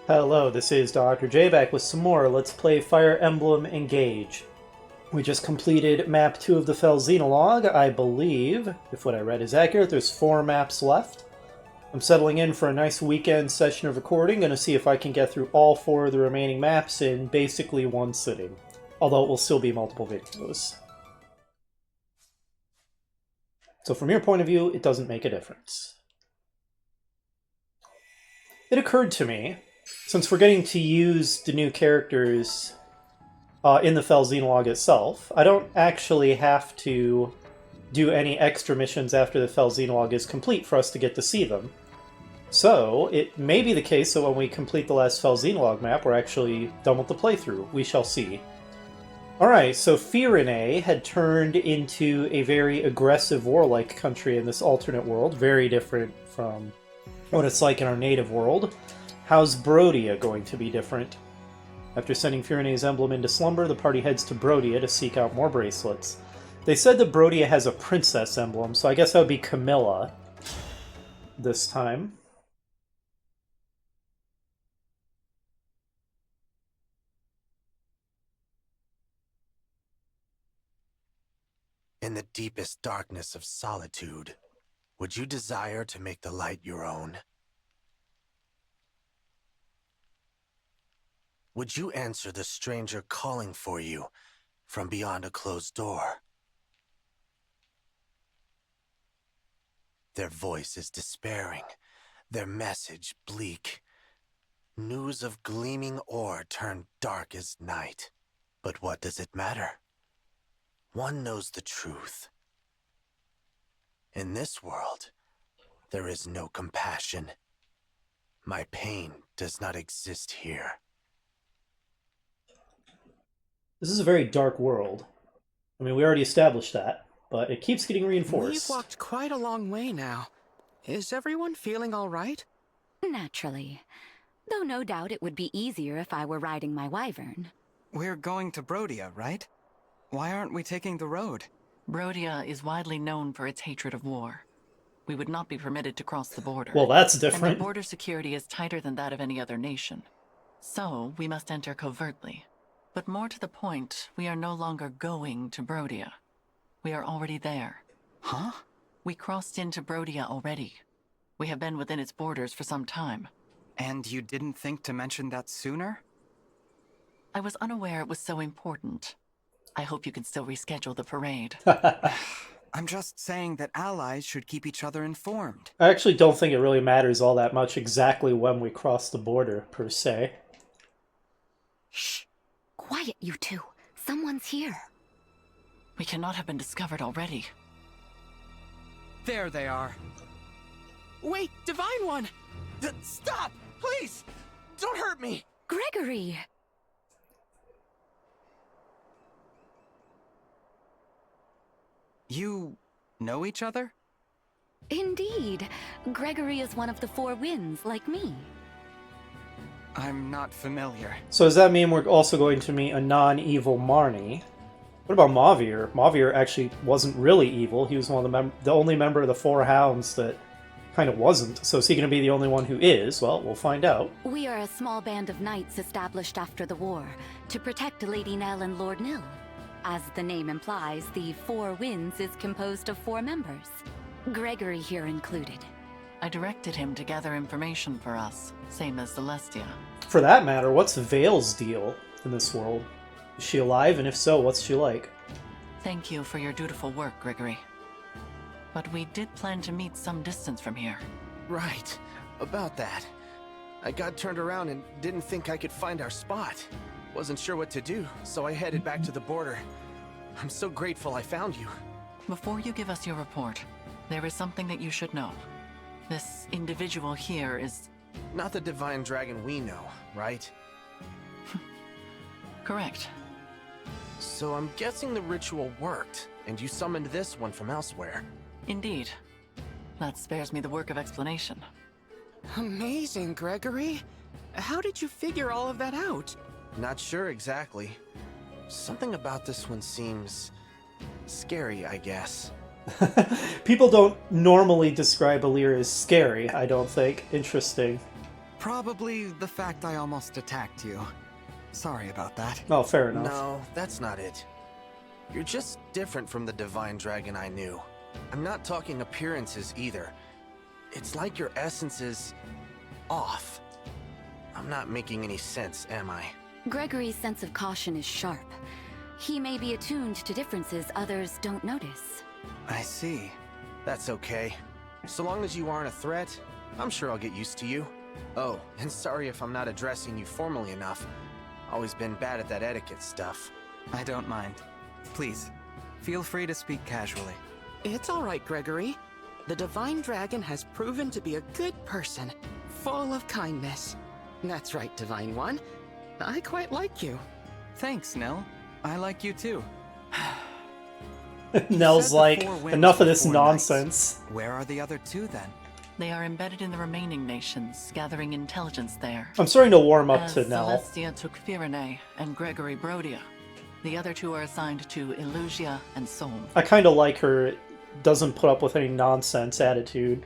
Hello, this is Dr. J back with some more Let's Play Fire Emblem Engage. We just completed map 2 of the Fell Xenologue, I believe. If what I read is accurate, there's 4 maps left. I'm settling in for a nice weekend session of recording, gonna see if I can get through all 4 of the remaining maps in basically one sitting. Although it will still be multiple videos. So from your point of view, it doesn't make a difference. It occurred to me, since we're getting to use the new characters in the Fell Xenologue itself, I don't actually have to do any extra missions after the Fell Xenologue is complete for us to get to see them. So, it may be the case that when we complete the last Fell Xenologue map, we're actually done with the playthrough. We shall see. Alright, so Firene had turned into a very aggressive, warlike country in this alternate world, very different from what it's like in our native world. How's Brodia going to be different? After sending Firene's emblem into slumber, the party heads to Brodia to seek out more bracelets. They said that Brodia has a princess emblem, so I guess that would be Camilla this time. In the deepest darkness of solitude, would you desire to make the light your own? Would you answer the stranger calling for you from beyond a closed door? Their voice is despairing, their message bleak. News of gleaming ore turned dark as night. But what does it matter? One knows the truth. In this world, there is no compassion. My pain does not exist here. This is a very dark world. I mean, we already established that, but it keeps getting reinforced. We've walked quite a long way now. Is everyone feeling all right? Naturally. Though no doubt it would be easier if I were riding my wyvern. We're going to Brodia, right? Why aren't we taking the road? Brodia is widely known for its hatred of war. We would not be permitted to cross the border. Well, that's And different. the border security is tighter than that of any other nation. So, we must enter covertly. But more to the point, we are no longer going to Brodia. We are already there. Huh? We crossed into Brodia already. We have been within its borders for some time. And you didn't think to mention that sooner? I was unaware it was so important. I hope you can still reschedule the parade. I'm just saying that allies should keep each other informed. I actually don't think it really matters all that much exactly when we cross the border, per se. Shh! Quiet, you two. Someone's here. We cannot have been discovered already. There they are. Wait, Divine One! Stop! Please! Don't hurt me! Gregory! You know each other? Indeed. Gregory is one of the 4 winds, like me. I'm not familiar. So does that mean we're also going to meet a non-evil Marnie? What about Mavir? Mavir actually wasn't really evil. He was one of the only member of the 4 hounds that kind of wasn't. So is he going to be the only one who is? Well, we'll find out. We are a small band of knights established after the war to protect Lady Nell and Lord Nil. As the name implies, the 4 winds is composed of 4 members. Gregory here included. I directed him to gather information for us, same as Celestia. For that matter, what's Vale's deal in this world? Is she alive? And if so, what's she like? Thank you for your dutiful work, Gregory. But we did plan to meet some distance from here. Right, about that. I got turned around and didn't think I could find our spot. Wasn't sure what to do, so I headed back to the border. I'm so grateful I found you. Before you give us your report, there is something that you should know. This individual here is... Not the divine dragon we know, right? correct. So I'm guessing the ritual worked, and you summoned this one from elsewhere. Indeed. That spares me the work of explanation. Amazing, Gregory. How did you figure all of that out? Not sure exactly. Something about this one seems... scary, I guess. People don't normally describe Alir as scary, I don't think. Interesting. Probably the fact I almost attacked you. Sorry about that. Oh, fair enough. No, that's not it. You're just different from the divine dragon I knew. I'm not talking appearances either. It's like your essence is off. I'm not making any sense, am I? Gregory's sense of caution is sharp. He may be attuned to differences others don't notice. I see. That's okay. So long as you aren't a threat, I'm sure I'll get used to you. Oh, and sorry if I'm not addressing you formally enough. Always been bad at that etiquette stuff. I don't mind. Please, feel free to speak casually. It's all right, Gregory. The Divine Dragon has proven to be a good person, full of kindness. That's right, Divine One. I quite like you. Thanks, Nell. I like you too. Nell's Said the like, 4 winds enough of were this 4 nonsense. nights. Where are the other 2 then? They are embedded in the remaining nations, gathering intelligence there. I'm starting to warm up As to Nell. Celestia took Firene and Gregory Brodia. The other 2 are assigned to Illusia and Solm. I kind of like her doesn't put up with any nonsense attitude.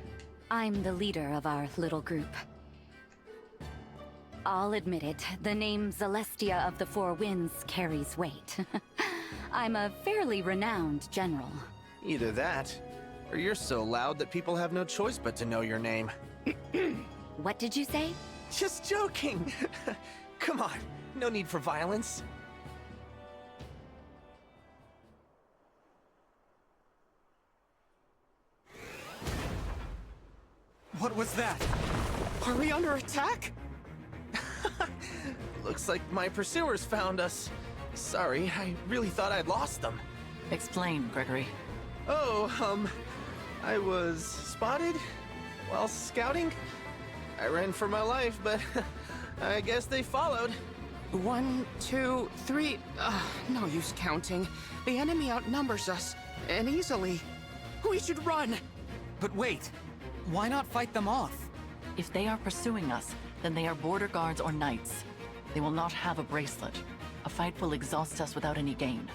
I'm the leader of our little group. I'll admit it, the name Celestia of the Four Winds carries weight. I'm a fairly renowned general. Either that, or you're so loud that people have no choice but to know your name. What did you say? Just joking! Come on, no need for violence. What was that? Are we under attack? Looks like my pursuers found us. Sorry, I really thought I'd lost them. Explain, Gregory. Oh, I was spotted while scouting. I ran for my life, but I guess they followed. 1, 2, 3. No use counting. The enemy outnumbers us, and easily. We should run! But wait, why not fight them off? If they are pursuing us, then they are border guards or knights. They will not have a bracelet. A fight will exhaust us without any gain.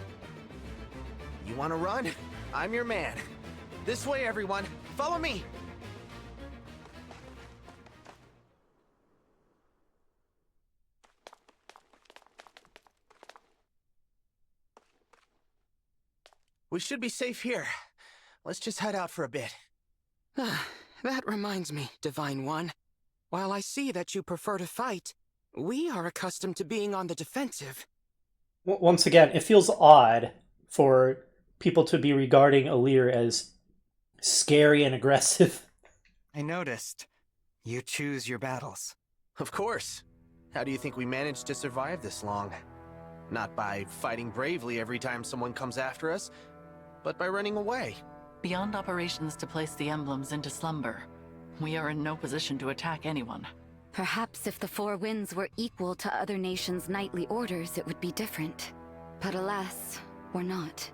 You want to run? I'm your man. This way, everyone. Follow me. We should be safe here. Let's just head out for a bit. That reminds me, Divine One. While I see that you prefer to fight, we are accustomed to being on the defensive. Once again, it feels odd for people to be regarding Alir as scary and aggressive. I noticed. You choose your battles. Of course. How do you think we managed to survive this long? Not by fighting bravely every time someone comes after us, but by running away. Beyond operations to place the emblems into slumber, we are in no position to attack anyone. Perhaps if the Four Winds were equal to other nations' knightly orders, it would be different. But alas, we're not.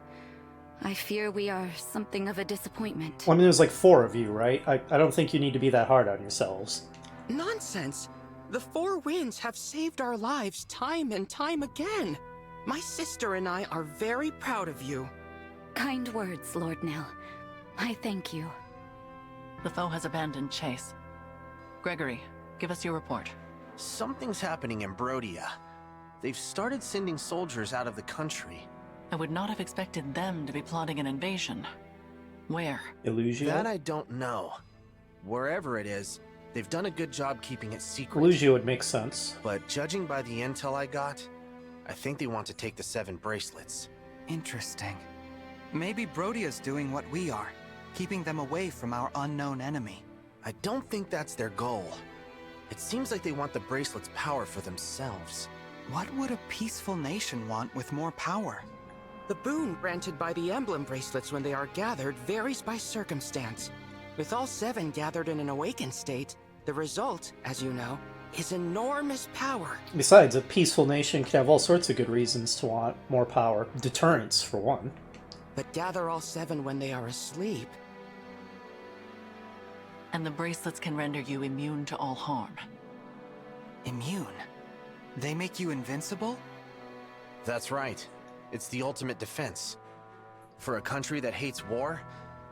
I fear we are something of a disappointment. Well, I mean, there's like 4 of you, right? I don't think you need to be that hard on yourselves. Nonsense! The Four Winds have saved our lives time and time again. My sister and I are very proud of you. Kind words, Lord Nell. I thank you. The foe has abandoned chase. Gregory, give us your report. Something's happening in Brodia. They've started sending soldiers out of the country. I would not have expected them to be plotting an invasion. Where? Illusia? That I don't know. Wherever it is, they've done a good job keeping it secret. Illusia would make sense. But judging by the intel I got, I think they want to take the 7 bracelets. Interesting. Maybe Brodia's doing what we are, keeping them away from our unknown enemy. I don't think that's their goal. It seems like they want the bracelet's power for themselves. What would a peaceful nation want with more power? The boon granted by the emblem bracelets when they are gathered varies by circumstance. With all 7 gathered in an awakened state, the result, as you know, is enormous power. Besides, a peaceful nation could have all sorts of good reasons to want more power. Deterrence, for one. But gather all 7 when they are asleep. And the bracelets can render you immune to all harm. Immune? They make you invincible? That's right. It's the ultimate defense. For a country that hates war,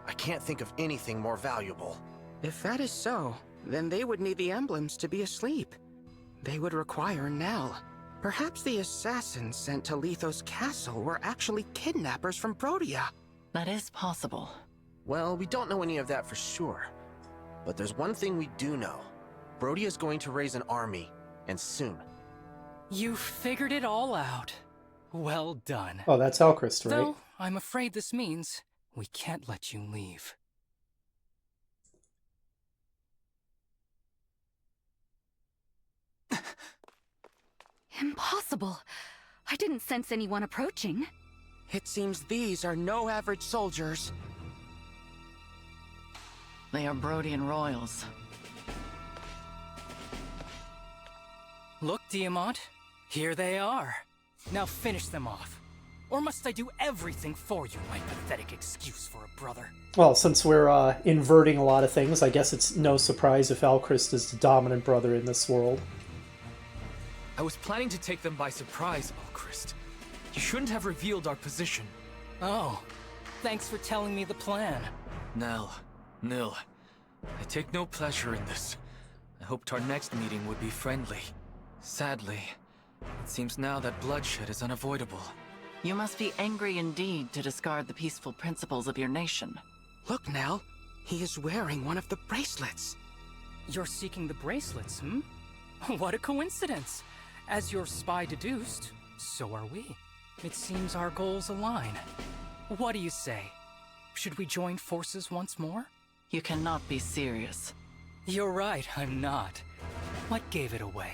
I can't think of anything more valuable. If that is so, Then they would need the emblems to be asleep. They would require Nell. Perhaps the assassins sent to Letho's castle were actually kidnappers from Brodia. That is possible. Well, we don't know any of that for sure. But there's one thing we do know. Brodia is going to raise an army, and soon. You figured it all out. Well done. Oh, that's Alchrist, right? Though, I'm afraid this means we can't let you leave. Impossible. I didn't sense anyone approaching. It seems these are no average soldiers. They are Brodian royals. Look, Diamant. Here they are. Now finish them off. Or must I do everything for you, my pathetic excuse for a brother? Well, since we're inverting a lot of things, I guess it's no surprise if Alchrist is the dominant brother in this world. I was planning to take them by surprise, Alchrist. You shouldn't have revealed our position. Oh, thanks for telling me the plan. Nell, Nil, I take no pleasure in this. I hoped our next meeting would be friendly. Sadly, it seems now that bloodshed is unavoidable. You must be angry indeed to discard the peaceful principles of your nation. Look, Nell. He is wearing one of the bracelets. You're seeking the bracelets, hmm? What a coincidence. As your spy deduced, so are we. It seems our goals align. What do you say? Should we join forces once more? You cannot be serious. You're right, I'm not. What gave it away?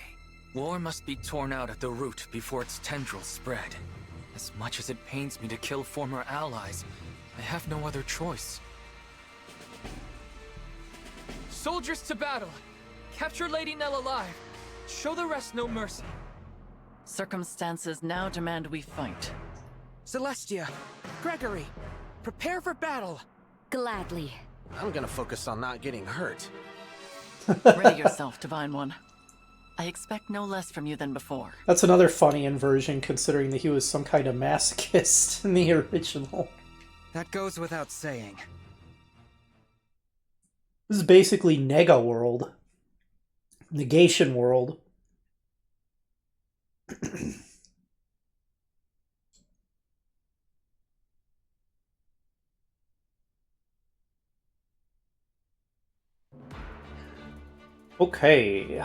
War must be torn out at the root before its tendrils spread. As much as it pains me to kill former allies, I have no other choice. Soldiers to battle! Capture Lady Nell alive! Show the rest no mercy! Circumstances now demand we fight. Celestia, Gregory, prepare for battle! Gladly. I'm gonna focus on not getting hurt. Ready yourself, Divine One. I expect no less from you than before. That's another funny inversion, considering that he was some kind of masochist in the original. That goes without saying. This is basically Nega World. Negation World. Okay.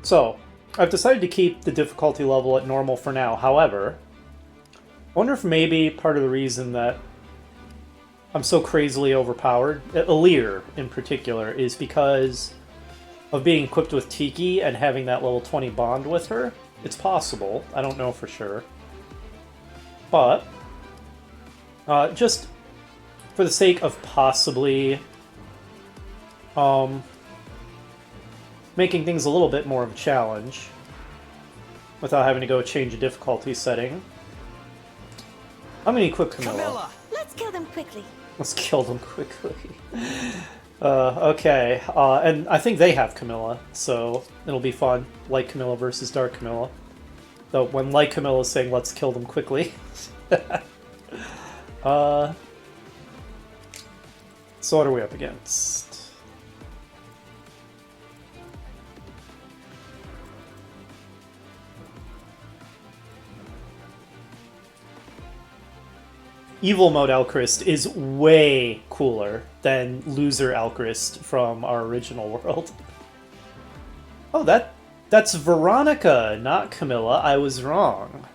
So, I've decided to keep the difficulty level at normal for now. However, I wonder if maybe part of the reason that I'm so crazily overpowered, Alir in particular, is because of being equipped with Tiki and having that level 20 bond with her. It's possible. I don't know for sure. But, just for the sake of possibly making things a little bit more of a challenge without having to go change a difficulty setting, I'm going to equip Camilla. Let's kill them quickly. Let's kill them quickly. Okay, and I think they have Camilla, so it'll be fun. Light Camilla versus Dark Camilla. Though when Light Camilla is saying let's kill them quickly. So what are we up against? Evil Mode Alchrist is way cooler than Loser Alchrist from our original world. Oh, that's Veronica, not Camilla. I was wrong.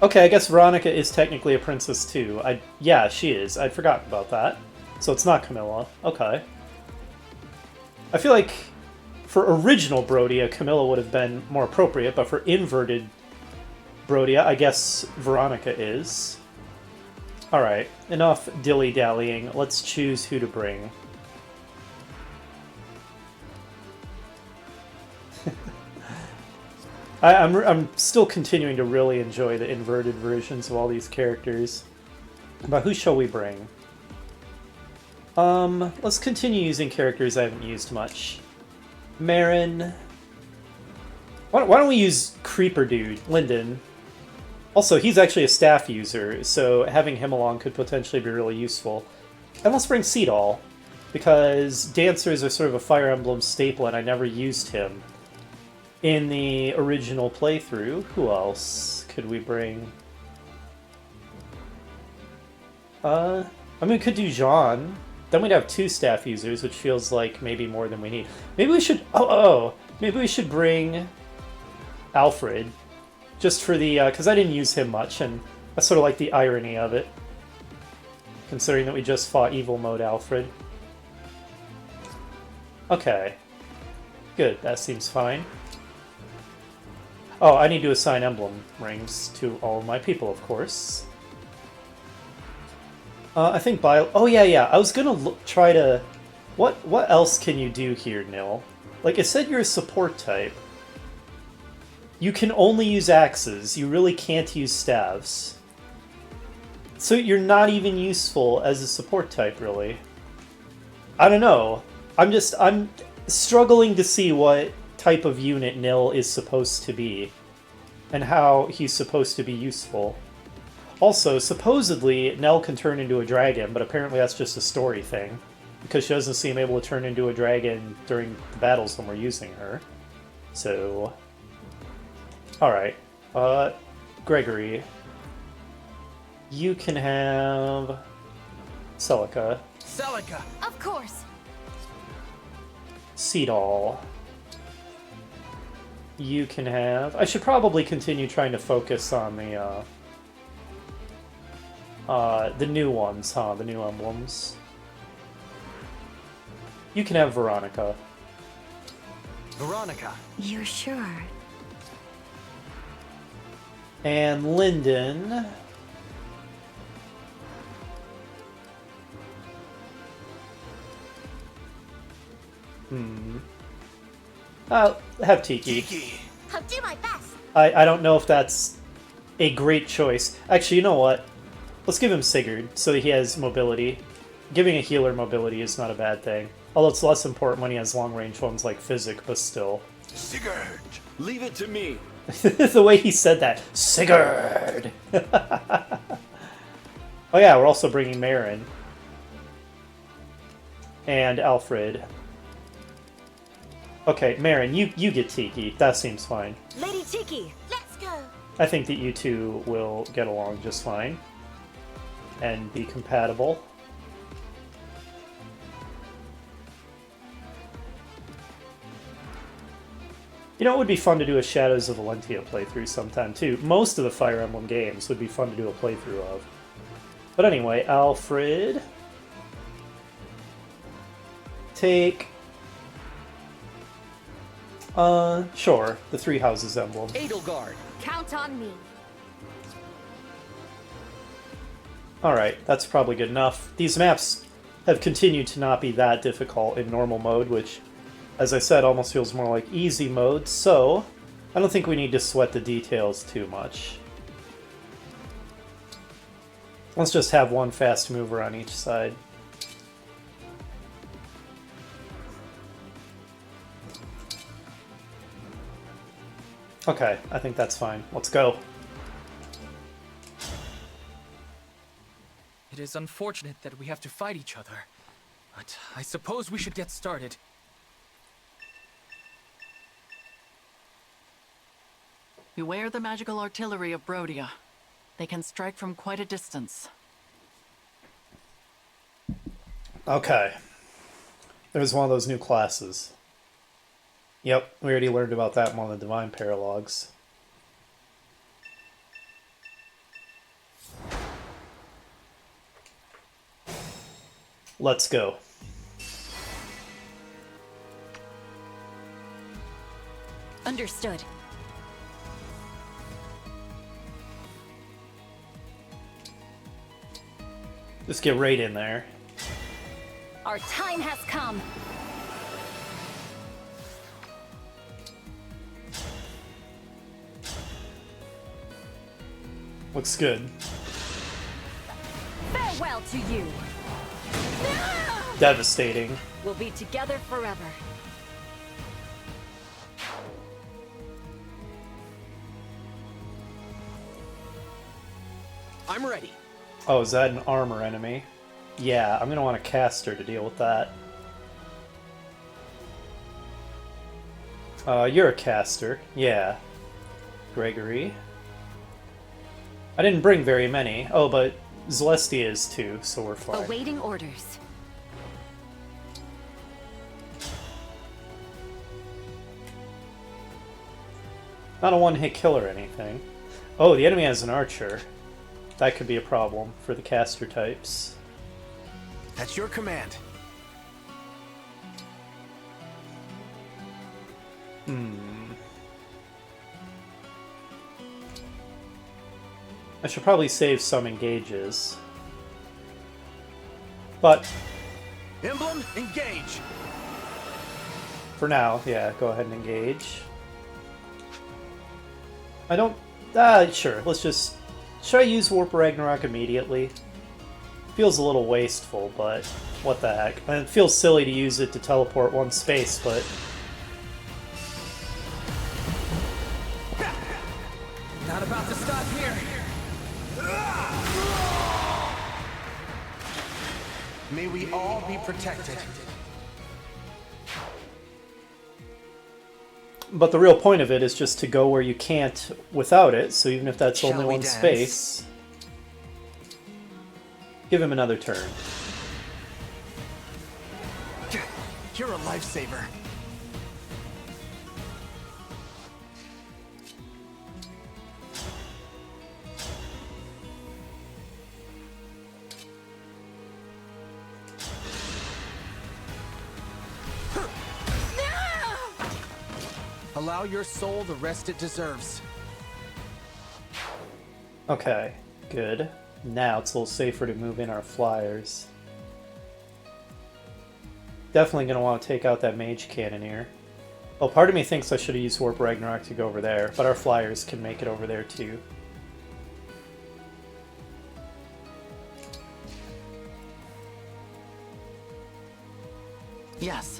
Okay, I guess Veronica is technically a princess too. Yeah, she is. I'd forgotten about that. So it's not Camilla. Okay. I feel like for original Brodia, Camilla would have been more appropriate, but for inverted Brodia, I guess Veronica is. Alright, enough dilly-dallying. Let's choose who to bring. I'm still continuing to really enjoy the inverted versions of all these characters. But who shall we bring? Let's continue using characters I haven't used much. Marin. Why don't we use Creeper Dude, Lyndon? Also, he's actually a staff user, so having him along could potentially be really useful. And let's bring Seedall. because dancers are sort of a Fire Emblem staple, and I never used him in the original playthrough. Who else could we bring? I mean, we could do Jean. Then we'd have 2 staff users, which feels like maybe more than we need. Maybe we should... Maybe we should bring Alfred. Just for the... because I didn't use him much, and I sort of like the irony of it. Considering that we just fought Evil Mode Alfred. Okay. Good, that seems fine. Oh, I need to assign emblem rings to all of my people, of course. I think oh yeah, I was gonna try to... What else can you do here, Nil? Like, it said you're a support type. You can only use axes, you really can't use staves. So you're not even useful as a support type, really. I don't know. I'm struggling to see what type of unit Nil is supposed to be. And how he's supposed to be useful. Also, supposedly, Nell can turn into a dragon, but apparently that's just a story thing. Because she doesn't seem able to turn into a dragon during the battles when we're using her. So... Alright. Gregory. You can have... Celica. Celica! Of course. Seedall. You can have... I should probably continue trying to focus on the new ones, huh? The new emblems. You can have Veronica. Veronica. You're sure? And Lyndon. I'll have Tiki. I'll do my best. I don't know if that's a great choice. Actually, you know what? Let's give him Sigurd, so that he has mobility. Giving a healer mobility is not a bad thing. Although it's less important when he has long-range ones like Physic, but still. Sigurd, leave it to me. The way he said that. Sigurd! Oh yeah, we're also bringing Marin. And Alfred. Okay, Marin, you get Tiki. That seems fine. Lady Tiki, let's go. I think that you two will get along just fine. And be compatible. You know, it would be fun to do a Shadows of Valentia playthrough sometime, too. Most of the Fire Emblem games would be fun to do a playthrough of. But anyway, Alfred... Take... sure. The Three Houses emblem. Edelgard. Count on me. Alright, that's probably good enough. These maps have continued to not be that difficult in normal mode, which, as I said, almost feels more like easy mode, so I don't think we need to sweat the details too much. Let's just have one fast mover on each side. Okay, I think that's fine. Let's go. It is unfortunate that we have to fight each other, but I suppose we should get started. Beware the magical artillery of Brodia. They can strike from quite a distance. Okay. There's one of those new classes. Yep, we already learned about that in one of the Divine Paralogs. Let's go. Understood. Just get right in there. Our time has come. Looks good. Farewell to you. Devastating. We'll be together forever. I'm ready. Oh, is that an armor enemy? Yeah, I'm gonna want a caster to deal with that. You're a caster. Yeah. Gregory. I didn't bring very many. Oh, but Celestia is too, so we're fine. Awaiting orders. Not a one-hit kill or anything. Oh, the enemy has an archer. That could be a problem for the caster types. That's your command. I should probably save some engages. But Emblem, engage! for now, yeah, go ahead and engage. I don't... sure, let's just... Should I use Warp Ragnarok immediately? Feels a little wasteful, but what the heck. And it feels silly to use it to teleport one space, but... Not about to stop here. May we all be protected. But the real point of it is just to go where you can't without it, so even if that's Shall only we one dance? space... Give him another turn. You're a lifesaver. Allow your soul the rest it deserves. Okay, good. Now it's a little safer to move in our flyers. Definitely going to want to take out that mage cannoneer. Well, part of me thinks I should have used Warp Ragnarok to go over there, but our flyers can make it over there too. Yes.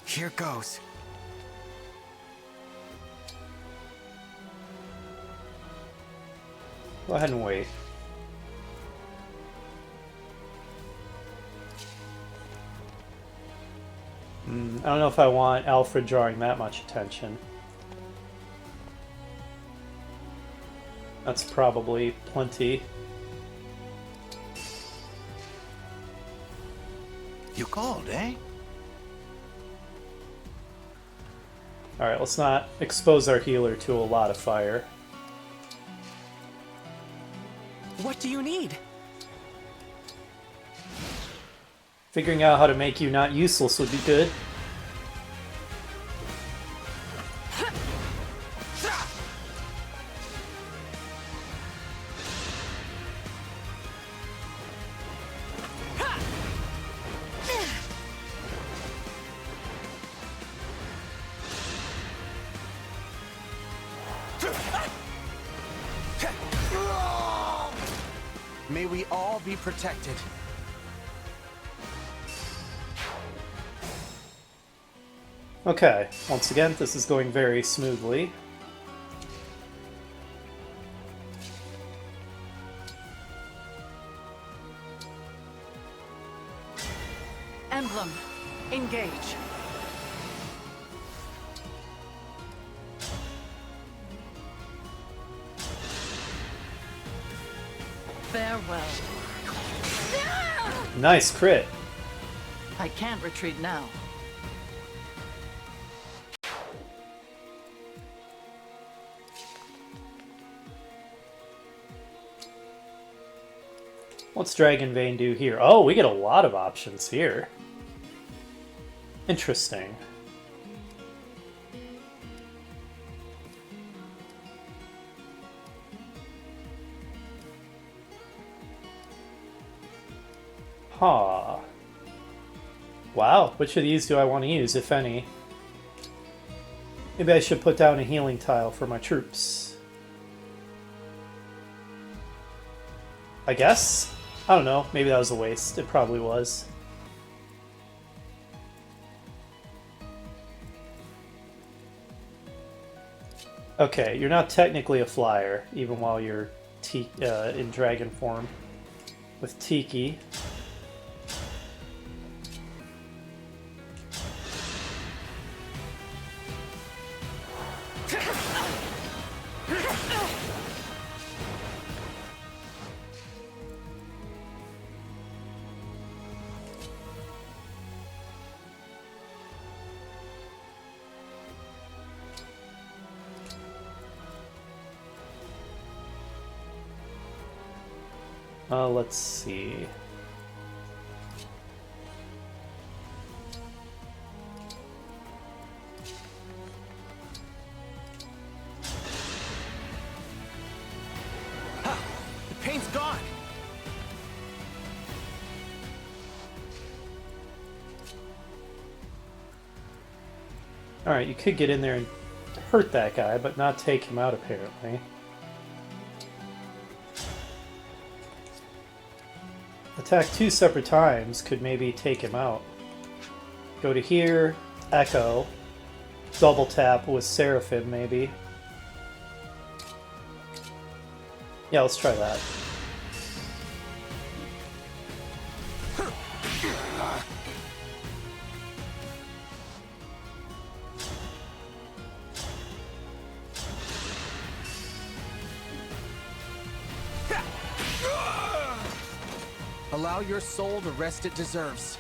Here goes. Go ahead and wait. I don't know if I want Alfred drawing that much attention. That's probably plenty. You called, eh? Alright, let's not expose our healer to a lot of fire. What do you need? Figuring out how to make you not useless would be good. May we all be protected. Okay, once again, this is going very smoothly. Emblem, engage. Farewell. Nice crit. I can't retreat now. What's Dragon Vein do here? Oh, we get a lot of options here. Interesting. Huh. Wow, which of these do I want to use, if any? Maybe I should put down a healing tile for my troops. I guess? I don't know, maybe that was a waste. It probably was. Okay, you're not technically a flyer, even while you're in dragon form. With Tiki. Let's see. Ha! The paint's gone! Alright, you could get in there and hurt that guy, but not take him out, apparently. Attack 2 separate times could maybe take him out. Go to here, Echo, double tap with Seraphim, maybe. Yeah, let's try that. Allow your soul the rest it deserves.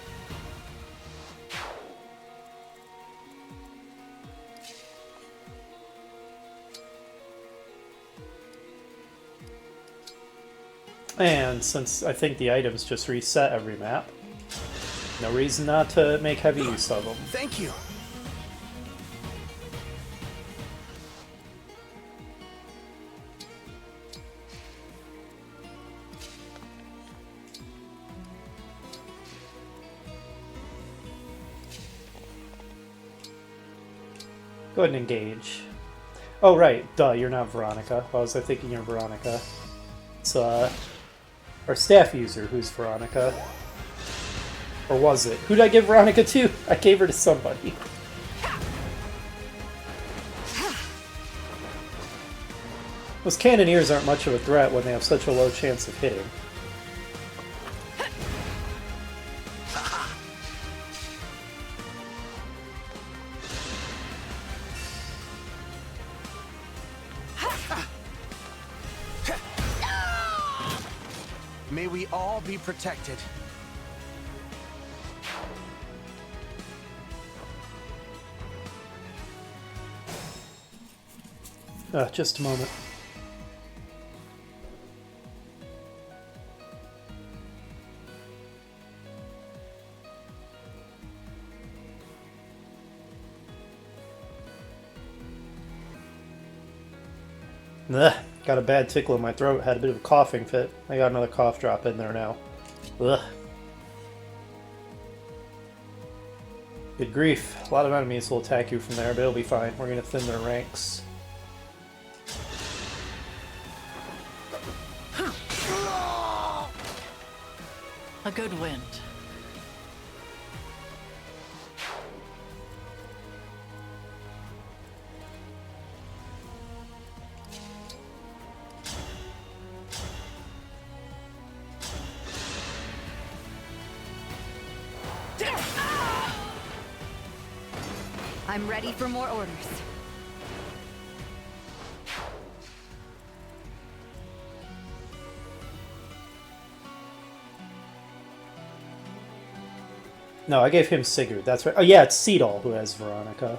And since I think the items just reset every map, no reason not to make heavy use of them. Thank you. Go ahead and engage. Oh, right. Duh, you're not Veronica. Why was I thinking you're Veronica? It's, our staff user who's Veronica. Or was it? Who did I give Veronica to? I gave her to somebody. Those cannoneers aren't much of a threat when they have such a low chance of hitting. May we all be protected. Just a moment. Ugh, got a bad tickle in my throat, had a bit of a coughing fit. I got another cough drop in there now. Ugh. Good grief. A lot of enemies will attack you from there, but it'll be fine. We're gonna thin their ranks. A good wind. I'm ready for more orders. No, I gave him Sigurd. That's right. Oh yeah, it's Seedall who has Veronica.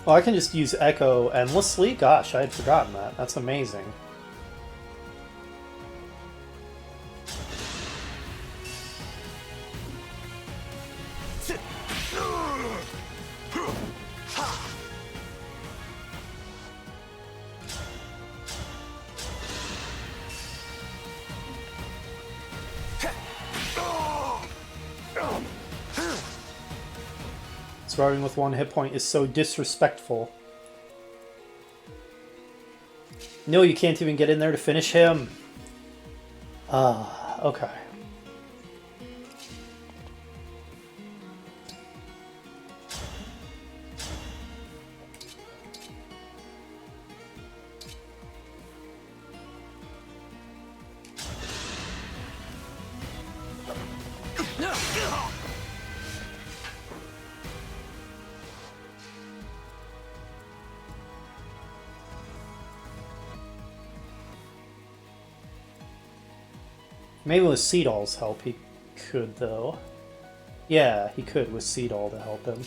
Well, I can just use Echo endlessly? Gosh, I had forgotten that. That's amazing. Surviving with one hit point is so disrespectful. No, you can't even get in there to finish him. Okay. Maybe with Seedall's help he could, though. Yeah, he could with Seedall to help him.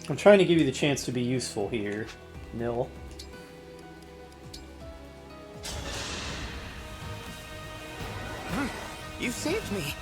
I'm trying to give you the chance to be useful here, Nil. You saved me.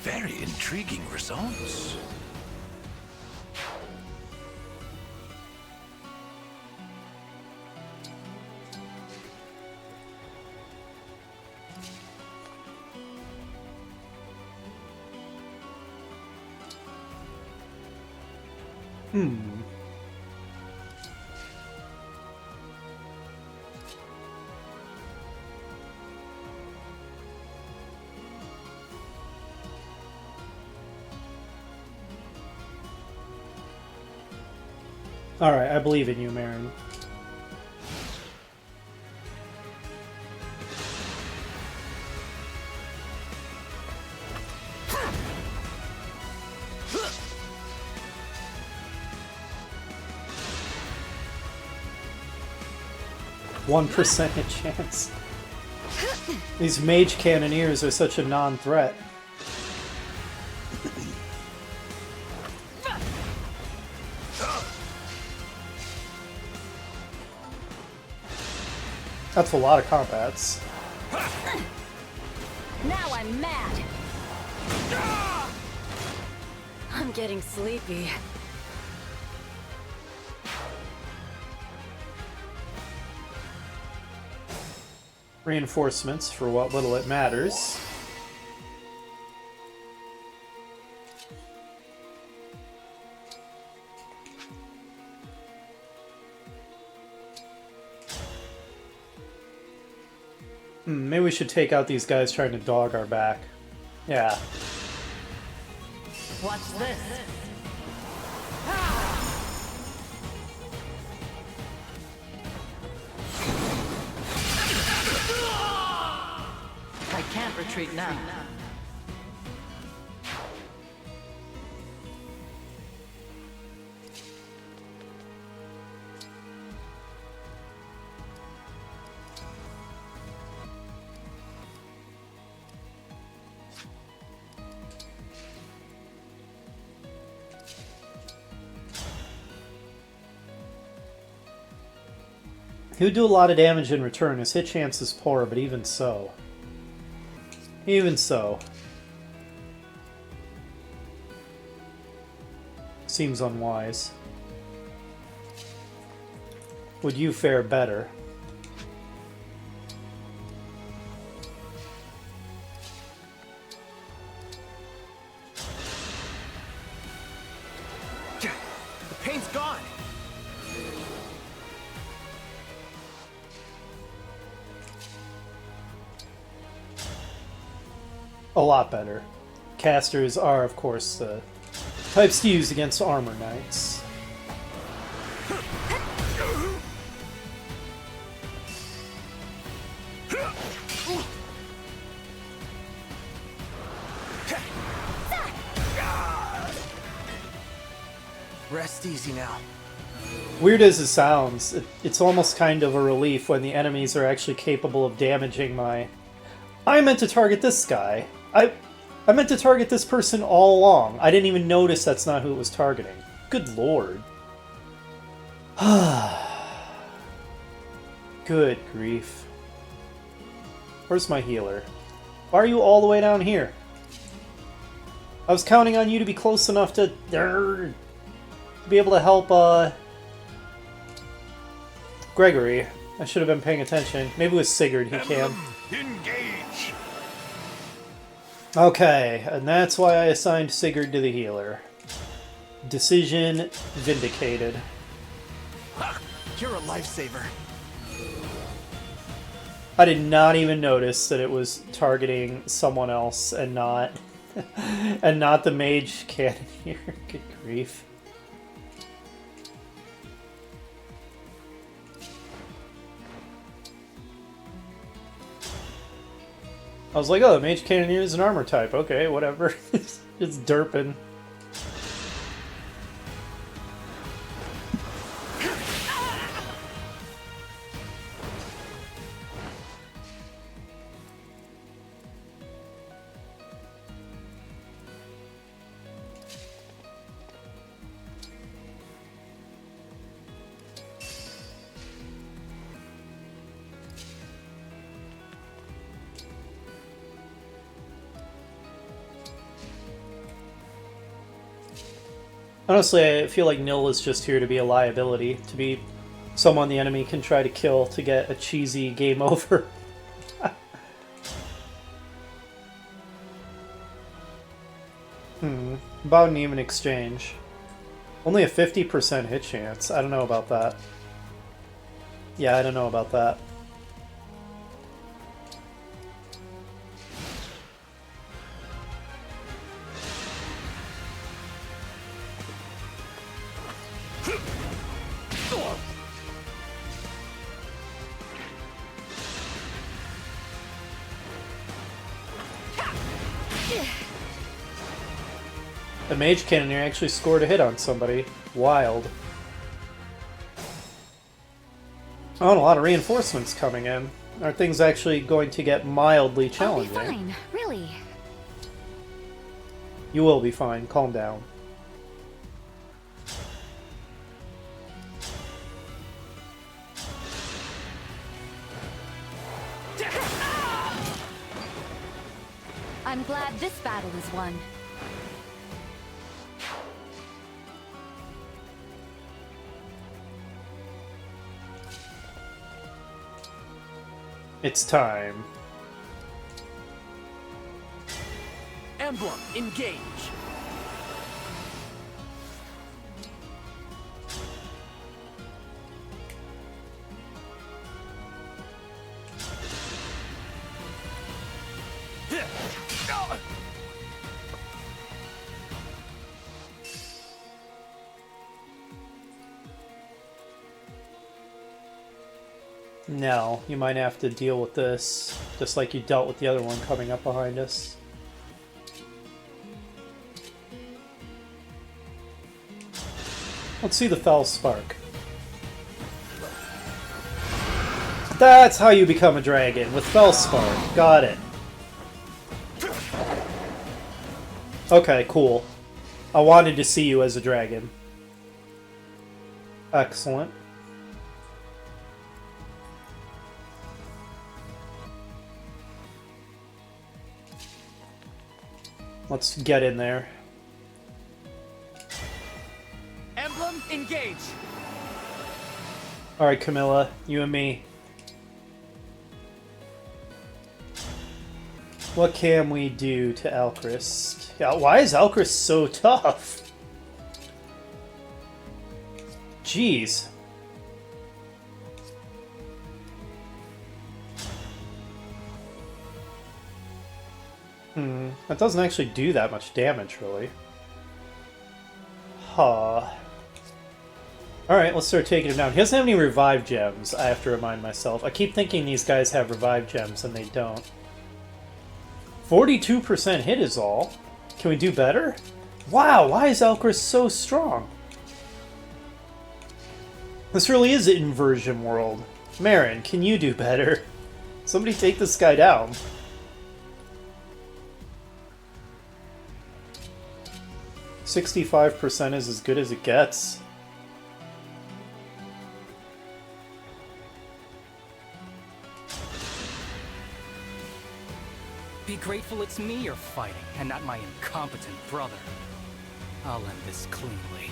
Very intriguing results. Alright, I believe in you, Marin. %1 chance. These mage cannoneers are such a non-threat. That's a lot of combats. Now I'm mad. I'm getting sleepy. Reinforcements for what little it matters. Maybe we should take out these guys trying to dog our back. Yeah. Watch this. I can't retreat now. He would do a lot of damage in return. His hit chance is poor, but even so. Even so. Seems unwise. Would you fare better? The pain's gone. A lot better. Casters are, of course, the types to use against armor knights. Rest easy now. Weird as it sounds, it's almost kind of a relief when the enemies are actually capable of damaging my... I meant to target this guy. I meant to target this person all along. I didn't even notice that's not who it was targeting. Good lord. Good grief. Where's my healer? Why are you all the way down here? I was counting on you to be close enough to be able to help Gregory. I should have been paying attention. Maybe with Sigurd he can. Engage. Okay, and that's why I assigned Sigurd to the healer. Decision vindicated. You're a lifesaver. I did not even notice that it was targeting someone else and not And not the mage cannoneer. Good grief. I was like, oh, the mage cannoneer is an armor type. Okay, whatever. It's derping. Honestly, I feel like Nil is just here to be a liability, to be someone the enemy can try to kill to get a cheesy game over. About an even exchange. Only a 50% hit chance. I don't know about that. Yeah, I don't know about that. The mage cannoneer actually scored a hit on somebody. Wild. Oh, and a lot of reinforcements coming in. Are things actually going to get mildly challenging? I'll be fine, really. You will be fine. Calm down. I'm glad this battle is won. It's time. Emblem Engage. No, you might have to deal with this, just like you dealt with the other one coming up behind us. Let's see the Fell Spark. That's how you become a dragon, with Fell Spark. Got it. Okay, cool. I wanted to see you as a dragon. Excellent. Let's get in there. Emblem Engage. Alright, Camilla, you and me. What can we do to Alchrist? Yeah, why is Alchrist so tough? Jeez. That doesn't actually do that much damage, really. Huh. Alright, let's start taking him down. He doesn't have any revive gems, I have to remind myself. I keep thinking these guys have revive gems, and they don't. 42% hit is all. Can we do better? Wow, why is Alchrist so strong? This really is an inversion world. Marin, can you do better? Somebody take this guy down. %65 is as good as it gets. Be grateful it's me you're fighting, and not my incompetent brother. I'll end this cleanly.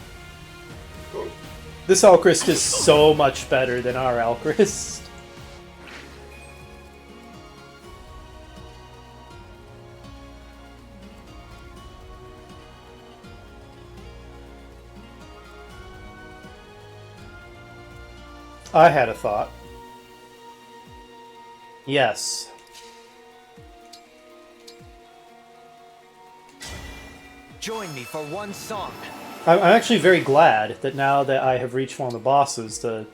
This Alchrist is so much better than our Alchrist. I had a thought. Yes. Join me for one song. I'm actually very glad that now that I have reached one of the bosses, the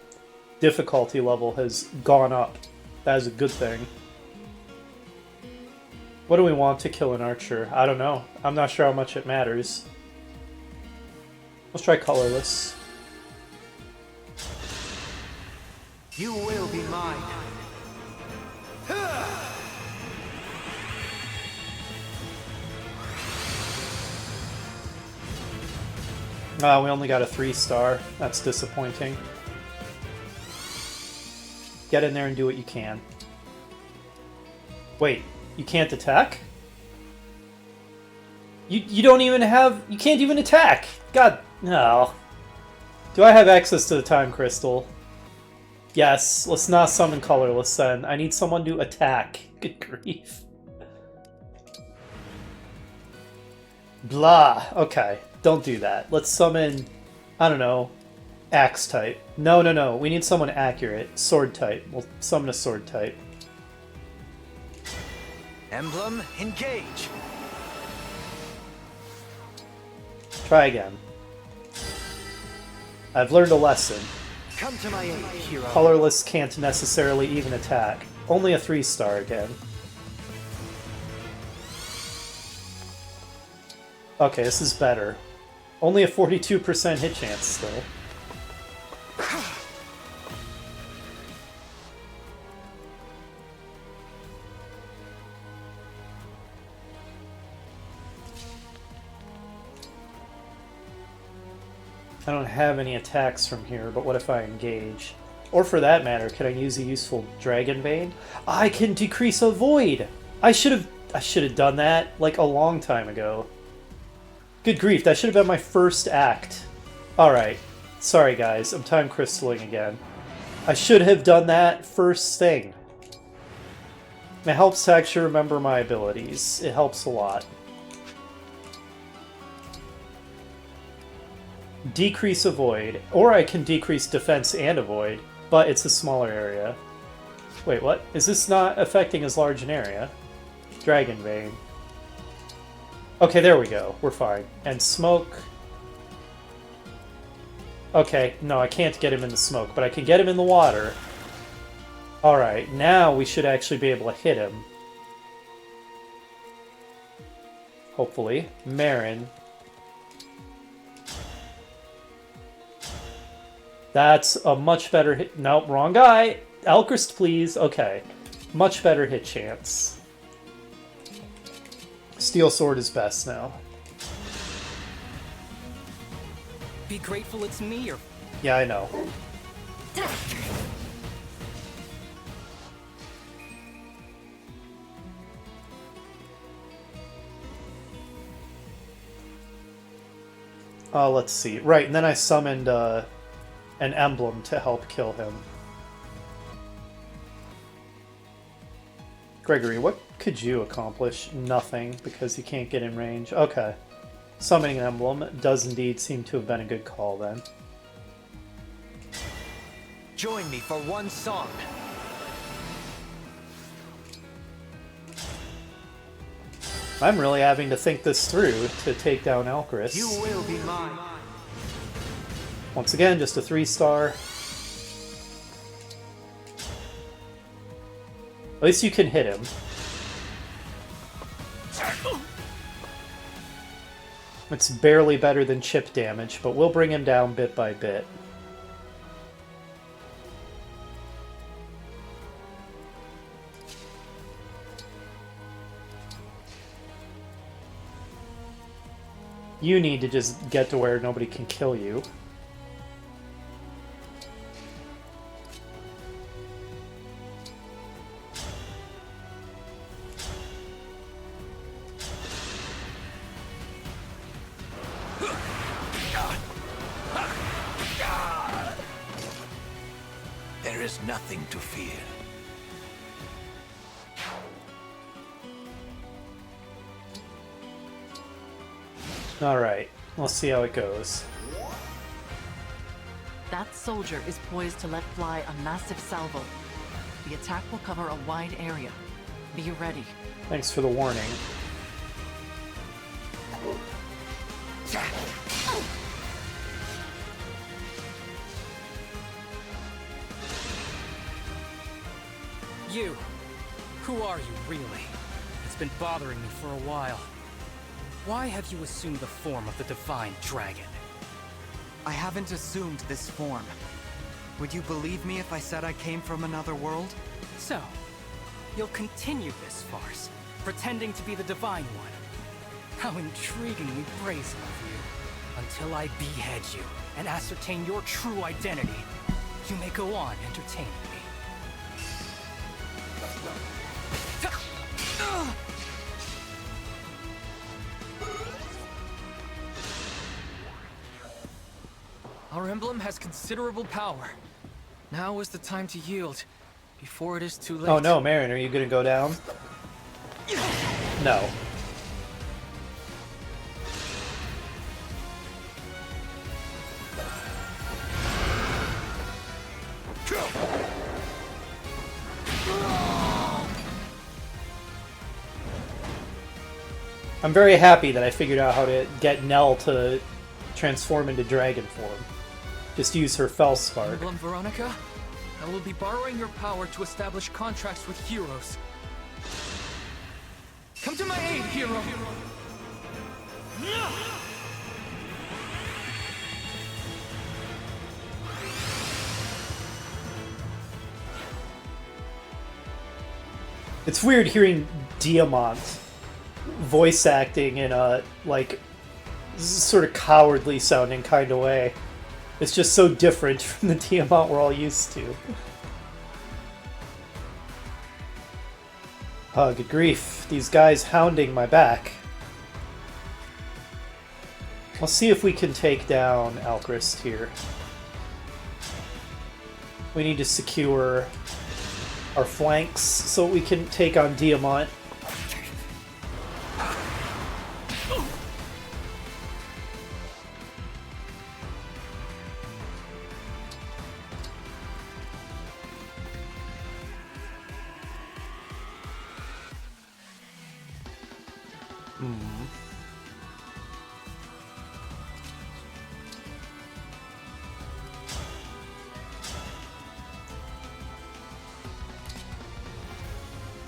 difficulty level has gone up. That is a good thing. What do we want to kill an archer? I don't know. I'm not sure how much it matters. Let's try colorless. You will be mine. We only got a 3-star. That's disappointing. Get in there and do what you can. Wait, you can't attack? You don't even have... You can't even attack! God, no. Do I have access to the time crystal? Yes, let's not summon colorless then. I need someone to attack. Good grief. Blah. Okay, don't do that. Let's summon, I don't know, axe type. No. We need someone accurate. Sword type. We'll summon a sword type. Emblem, engage. Try again. I've learned a lesson. Come to my aid, hero. Colorless can't necessarily even attack. Only a 3-star again. Okay, this is better. Only a 42% hit chance still. I don't have any attacks from here, but what if I engage? Or for that matter, can I use a useful Dragon Bane? I can decrease a void! I should have done that like a long time ago. Good grief, that should have been my first act. Alright. Sorry guys, I'm time crystalling again. I should have done that first thing. It helps to actually remember my abilities. It helps a lot. Decrease a void. Or I can decrease defense and a void, but it's a smaller area. Wait, what? Is this not affecting as large an area? Dragon Bane. Okay, there we go. We're fine. And smoke. Okay, no, I can't get him in the smoke, but I can get him in the water. Alright, now we should actually be able to hit him. Hopefully. Marin. That's a much better hit. Nope, wrong guy. Elchrist, please. Okay. Much better hit chance. Steel Sword is best now. Be grateful it's me or... Yeah, I know. Let's see. Right, and then I summoned an emblem to help kill him. Gregory, what could you accomplish? Nothing, because you can't get in range. Okay. Summoning an emblem does indeed seem to have been a good call then. Join me for one song. I'm really having to think this through to take down Elchrist. You will be mine. Once again, just a 3-star. At least you can hit him. It's barely better than chip damage, but we'll bring him down bit by bit. You need to just get to where nobody can kill you. There is nothing to fear. Alright, let's see how it goes. That soldier is poised to let fly a massive salvo. The attack will cover a wide area. Be ready. Thanks for the warning. You. Who are you, really? It's been bothering me for a while. Why have you assumed the form of the Divine Dragon? I haven't assumed this form. Would you believe me if I said I came from another world? So, you'll continue this farce, pretending to be the Divine One. How intriguingly brazen of you. Until I behead you and ascertain your true identity, you may go on entertaining me. Our emblem has considerable power. Now is the time to yield, before it is too late. Oh no, Marin, are you gonna go down? No. I'm very happy that I figured out how to get Nell to transform into dragon form. Just use her Fell Spark. Emblem Veronica, I will be borrowing your power to establish contracts with heroes. Come to my aid, hero! It's weird hearing Diamant voice acting in a, like, sort of cowardly sounding kind of way. It's just so different from the Tiamat we're all used to. Oh, good grief. These guys hounding my back. I'll see if we can take down Alchrist here. We need to secure our flanks so we can take on Diamant.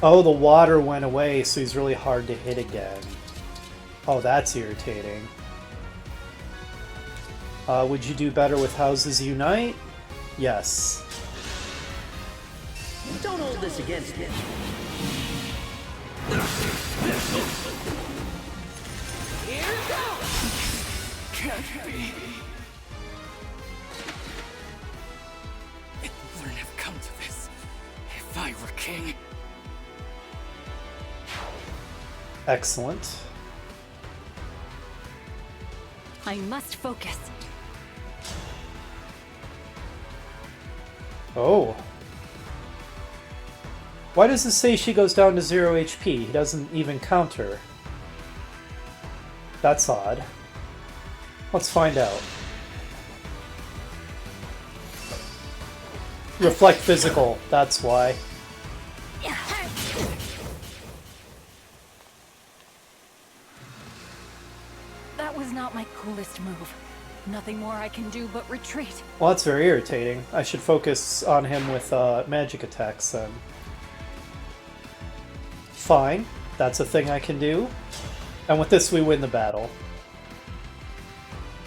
Oh, the water went away, so he's really hard to hit again. Oh, that's irritating. Would you do better with Houses Unite? Yes. Don't hold this against him. Here it goes! Can't be. It wouldn't have come to this if I were king. Excellent. I must focus. Oh. Why does this say she goes down to 0 HP? He doesn't even counter. That's odd. Let's find out. Reflect physical, that's why. That was not my coolest move. Nothing more I can do but retreat. Well, that's very irritating. I should focus on him with magic attacks then. Fine, that's a thing I can do. And with this we win the battle.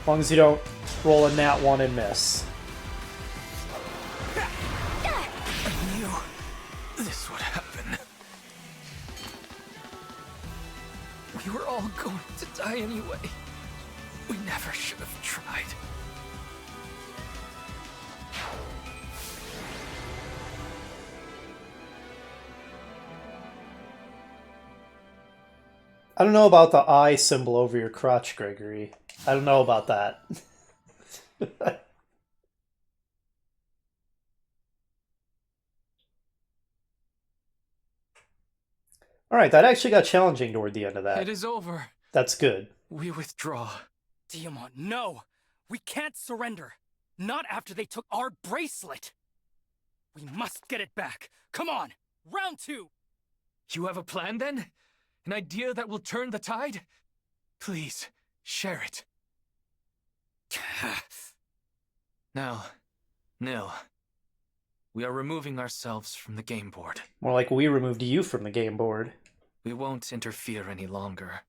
As long as you don't roll a nat 1 and miss. I knew this would happen. We were all going to die anyway. We never should have tried. I don't know about the eye symbol over your crotch, Gregory. I don't know about that. Alright, that actually got challenging toward the end of that. It is over. That's good. We withdraw. Diamant, no! We can't surrender! Not after they took our bracelet! We must get it back! Come on! Round 2! You have a plan then? An idea that will turn the tide? Please, share it. Now, Nil, we are removing ourselves from the game board. More like we removed you from the game board. We won't interfere any longer.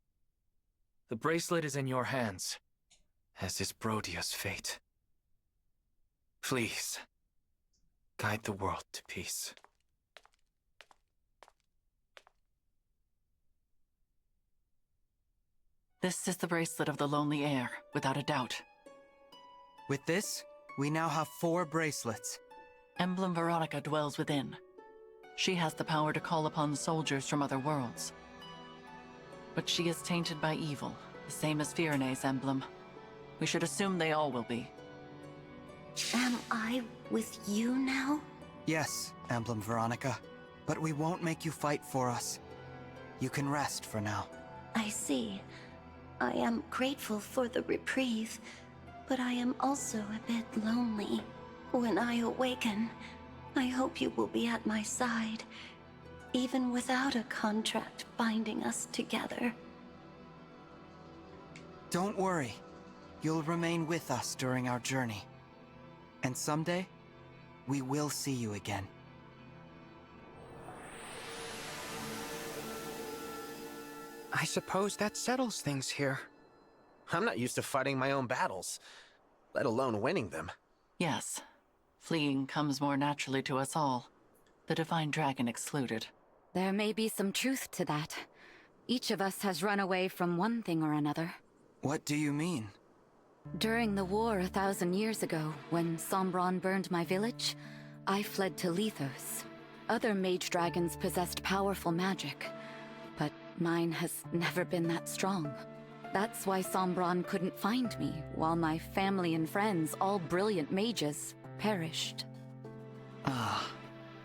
The bracelet is in your hands, as is Brodia's fate. Please, guide the world to peace. This is the bracelet of the Lonely Heir, without a doubt. With this, we now have 4 bracelets. Emblem Veronica dwells within. She has the power to call upon soldiers from other worlds. But she is tainted by evil, the same as Firene's emblem. We should assume they all will be. Am I with you now? Yes, Emblem Veronica. But we won't make you fight for us. You can rest for now. I see. I am grateful for the reprieve, but I am also a bit lonely. When I awaken, I hope you will be at my side, even without a contract binding us together. Don't worry. You'll remain with us during our journey. And someday, we will see you again. I suppose that settles things here. I'm not used to fighting my own battles, let alone winning them. Yes. Fleeing comes more naturally to us all. The Divine Dragon excluded. There may be some truth to that. Each of us has run away from one thing or another. What do you mean? During the war 1,000 years ago, when Sombron burned my village, I fled to Lethos. Other mage dragons possessed powerful magic, but mine has never been that strong. That's why Sombron couldn't find me, while my family and friends, all brilliant mages, perished.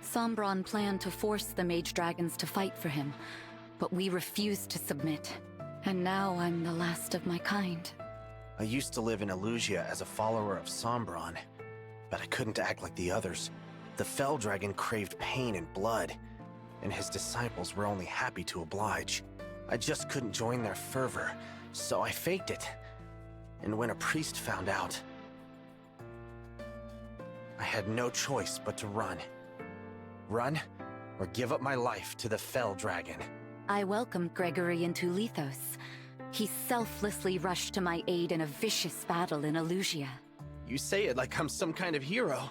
Sombron planned to force the mage dragons to fight for him, but we refused to submit. And now I'm the last of my kind. I used to live in Elusia as a follower of Sombron, but I couldn't act like the others. The Fell Dragon craved pain and blood, and his disciples were only happy to oblige. I just couldn't join their fervor, so I faked it. And when a priest found out, I had no choice but to run. Run, or give up my life to the Fell Dragon. I welcomed Gregory into Lethos. He selflessly rushed to my aid in a vicious battle in Elusia. You say it like I'm some kind of hero.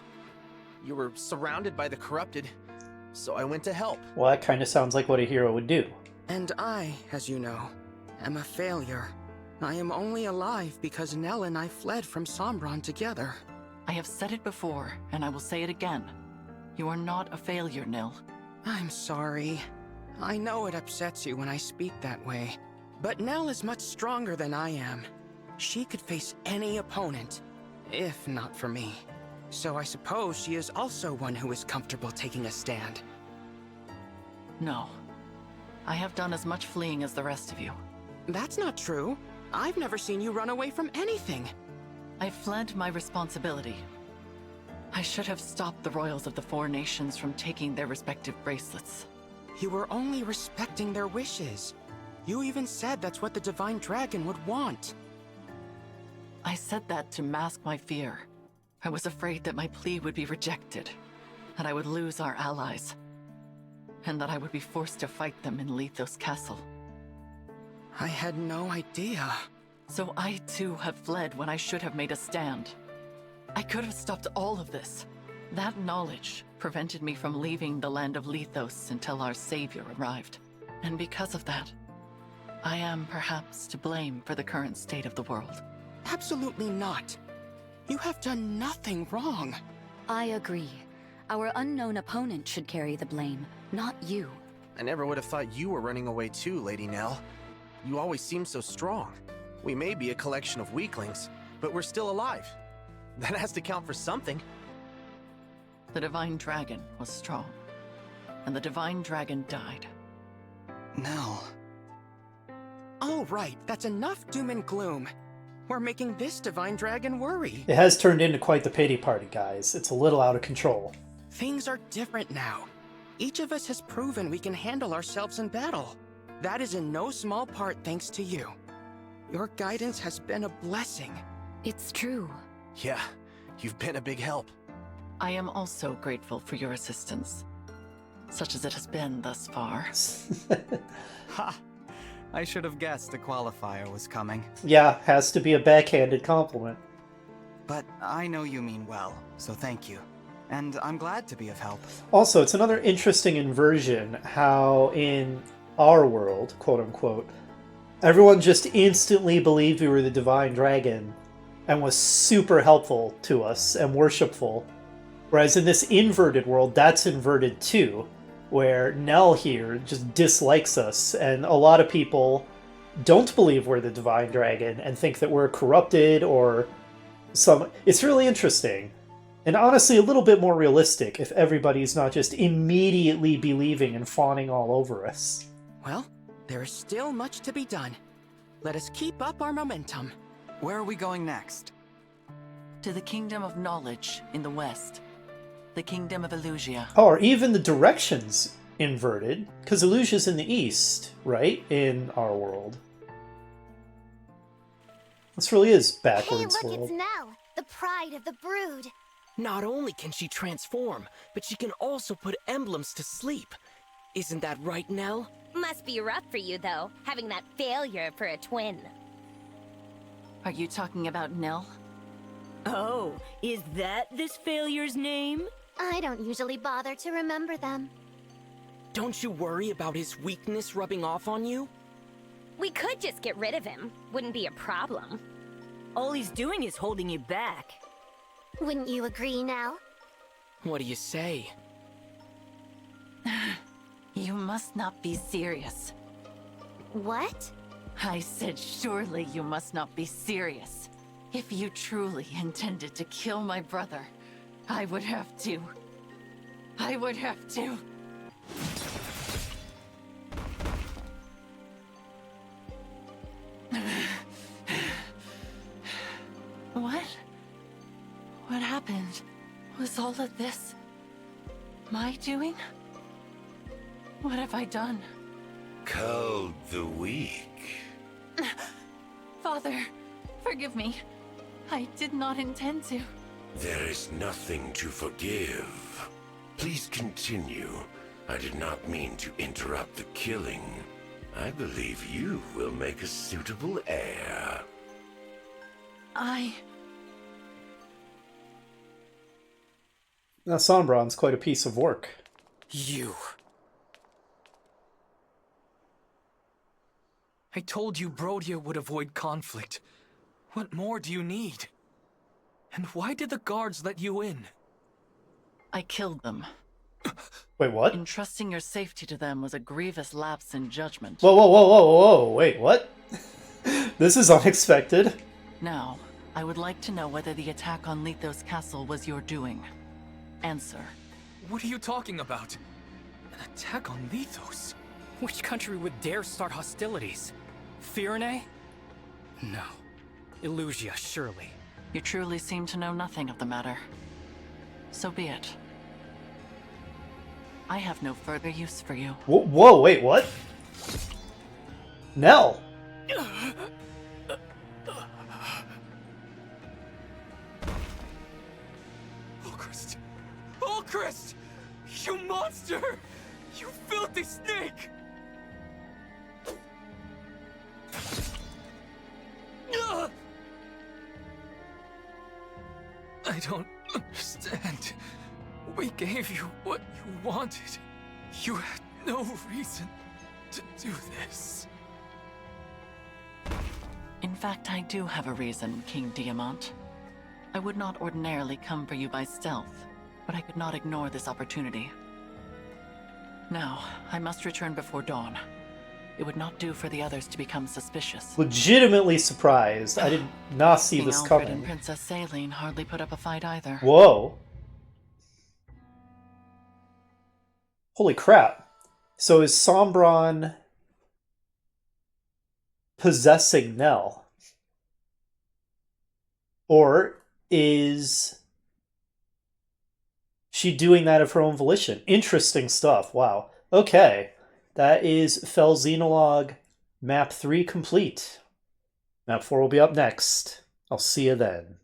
You were surrounded by the corrupted, so I went to help. Well, that kind of sounds like what a hero would do. And I, as you know, am a failure. I am only alive because Nell and I fled from Sombron together. I have said it before, and I will say it again. You are not a failure, Nil. I'm sorry. I know it upsets you when I speak that way. But Nell is much stronger than I am. She could face any opponent, if not for me. So I suppose she is also one who is comfortable taking a stand. No. I have done as much fleeing as the rest of you. That's not true. I've never seen you run away from anything. I fled my responsibility. I should have stopped the royals of the 4 nations from taking their respective bracelets. You were only respecting their wishes. You even said that's what the Divine Dragon would want. I said that to mask my fear. I was afraid that my plea would be rejected, that I would lose our allies, and that I would be forced to fight them in Lethos Castle. I had no idea. So I too have fled when I should have made a stand. I could have stopped all of this. That knowledge prevented me from leaving the land of Lethos until our savior arrived. And because of that, I am perhaps to blame for the current state of the world. Absolutely not. You have done nothing wrong. I agree. Our unknown opponent should carry the blame, not you. I never would have thought you were running away too, Lady Nell. You always seem so strong. We may be a collection of weaklings, but we're still alive. That has to count for something. The Divine Dragon was strong, and the Divine Dragon died. Nell. All right, that's enough doom and gloom. We're making this Divine Dragon worry. It has turned into quite the pity party, guys. It's a little out of control. Things are different now. Each of us has proven we can handle ourselves in battle. That is in no small part thanks to you. Your guidance has been a blessing. It's true. Yeah, You've been a big help. I am also grateful for your assistance, such as it has been thus far. Ha! I should have guessed the qualifier was coming. Yeah, has to be a backhanded compliment. But I know you mean well, so thank you. And I'm glad to be of help. Also, it's another interesting inversion how in our world, quote-unquote, everyone just instantly believed we were the divine dragon and was super helpful to us and worshipful. Whereas in this inverted world, that's inverted too, where Nell here just dislikes us, and a lot of people don't believe we're the divine dragon and think that we're corrupted or some... It's really interesting. And honestly, a little bit more realistic if everybody's not just immediately believing and fawning all over us. Well, there is still much to be done. Let us keep up our momentum. Where are we going next? To the Kingdom of Knowledge in the west. The Kingdom of Illusia. Oh, or even the directions inverted, because Illusia's in the east, right? In our world. This really is backwards Hey, look, world. it's Nell, the pride of the brood. Not only can she transform, but she can also put emblems to sleep. Isn't that right, Nell? Must be rough for you, though, having that failure for a twin. Are you talking about Nell? Oh, is that this failure's name? I don't usually bother to remember them. Don't you worry about his weakness rubbing off on you? We could just get rid of him. Wouldn't be a problem. All he's doing is holding you back. Wouldn't you agree, Nell? What do you say? You must not be serious. What? I said surely you must not be serious. If you truly intended to kill my brother, I would have to. I would have to. What? What happened? Was all of this my doing? What have I done? Culled the weak. Father, forgive me. I did not intend to. There is nothing to forgive. Please continue. I did not mean to interrupt the killing. I believe you will make a suitable heir. Now, Sombron's quite a piece of work. You. I told you Brodia would avoid conflict. What more do you need? And why did the guards let you in? I killed them. Wait, what? Entrusting your safety to them was a grievous lapse in judgment. Whoa, whoa, whoa, whoa, whoa, wait, what? This is unexpected. Now, I would like to know whether the attack on Lithos Castle was your doing. Answer. What are you talking about? An attack on Lithos? Which country would dare start hostilities? Firene? No. Illusia, surely. You truly seem to know nothing of the matter. So be it. I have no further use for you. Whoa, wait, what? Nell! Ulchrist! Ulchrist! You monster! You filthy snake! I don't understand. We gave you what you wanted. You had no reason to do this. In fact, I do have a reason, King Diamant. I would not ordinarily come for you by stealth, but I could not ignore this opportunity. Now, I must return before dawn. It would not do for the others to become suspicious. Legitimately surprised. I did not see King this Alfred coming. and Princess Saline hardly put up a fight either. Whoa. Holy crap. So is Sombron possessing Nell? Or is she doing that of her own volition? Interesting stuff. Wow. Okay. That is Fell Xenologue Map 3 complete. Map 4 will be up next. I'll see you then.